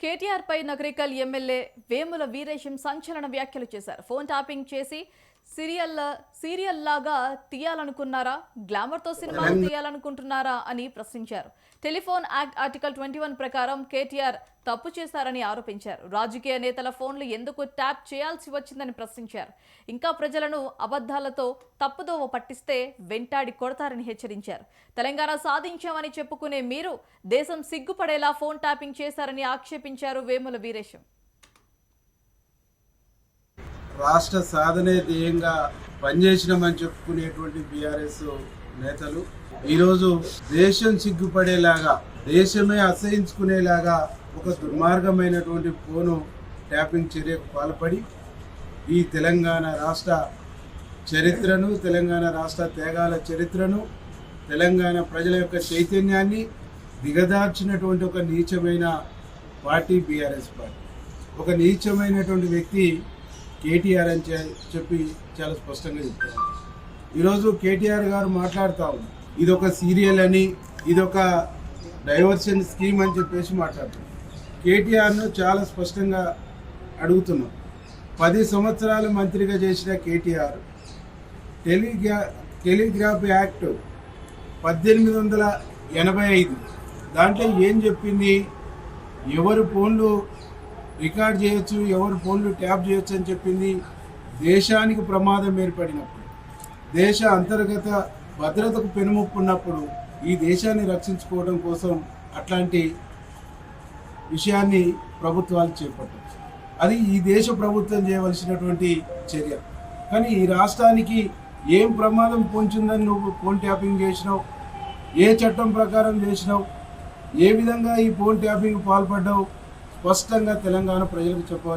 కేటీఆర్ పై Nagarikal MLA Vemula Veeresham సంచలన వ్యాఖ్యలు చేశారు. ఫోన్ ట్యాపింగ్ చేసి సీరియల్ లాగా తీయాలనుకున్నారా, గ్లామర్ తో సినిమాలు తీయాలనుకుంటున్నారా అని ప్రశ్నించారు. టెలిఫోన్ యాక్ట్ ఆర్టికల్ 21 ప్రకారం కేటీఆర్ తప్పు చేశారని ఆరోపించారు. రాజకీయ నేతల ఫోన్లు ఎందుకు ట్యాప్ చేయాల్సి వచ్చిందని ప్రశ్నించారు. ఇంకా ప్రజలను అబద్ధాలతో తప్పుదోవ పట్టిస్తే వెంటాడి కొడతారని హెచ్చరించారు. తెలంగాణ సాధించామని చెప్పుకునే మీరు దేశం సిగ్గుపడేలా ఫోన్ ట్యాపింగ్ చేశారని ఆక్షేపించారు వేముల వీరేశం. రాష్ట్ర సాధనే ధ్యేయంగా పనిచేసినామని చెప్పుకునేటువంటి బీఆర్ఎస్ నేతలు ఈరోజు దేశం సిగ్గుపడేలాగా, దేశమే అసహించుకునేలాగా ఒక దుర్మార్గమైనటువంటి ఫోను ట్యాపింగ్ చర్యకు పాల్పడి ఈ తెలంగాణ రాష్ట్ర చరిత్రను, తెలంగాణ రాష్ట్ర త్యాగాల చరిత్రను, తెలంగాణ ప్రజల యొక్క చైతన్యాన్ని దిగదార్చినటువంటి ఒక నీచమైన పార్టీ బీఆర్ఎస్ పార్టీ. ఒక నీచమైనటువంటి వ్యక్తి కేటీఆర్ అని చెప్పి చాలా స్పష్టంగా చెప్తారు. ఈరోజు కేటీఆర్ గారు మాట్లాడుతూ ఉన్నారు, ఇదొక సీరియల్ అని, ఇదొక డైవర్షన్ స్కీమ్ అని చెప్పేసి మాట్లాడుతున్నారు. కేటీఆర్ను చాలా స్పష్టంగా అడుగుతున్నాం. 10 సంవత్సరాలు మంత్రిగా చేసిన కేటీఆర్ టెలిగ్రాఫ్ యాక్ట్ 1885 దాంట్లో ఏం చెప్పింది? ఎవరు ఫోన్లు రికార్డ్ చేయొచ్చు, ఎవరు ఫోన్లు ట్యాప్ చేయొచ్చు అని చెప్పింది. దేశానికి ప్రమాదం ఏర్పడినప్పుడు, దేశ అంతర్గత భద్రతకు పెనుముప్పు ఉన్నప్పుడు ఈ దేశాన్ని రక్షించుకోవడం కోసం అట్లాంటి విషయాన్ని ప్రభుత్వాలు చేపట్టవచ్చు. అది ఈ దేశ ప్రభుత్వం చేయవలసినటువంటి చర్య. కానీ ఈ రాష్ట్రానికి ఏం ప్రమాదం పొంచిందని నువ్వు ఫోన్ ట్యాపింగ్ చేసినావు? ఏ చట్టం ప్రకారం చేసినావు? ఏ విధంగా ఈ ఫోన్ ట్యాపింగ్ పాల్పడ్డావు? స్పష్టంగా తెలంగాణ ప్రజలకు చెప్పవలసిన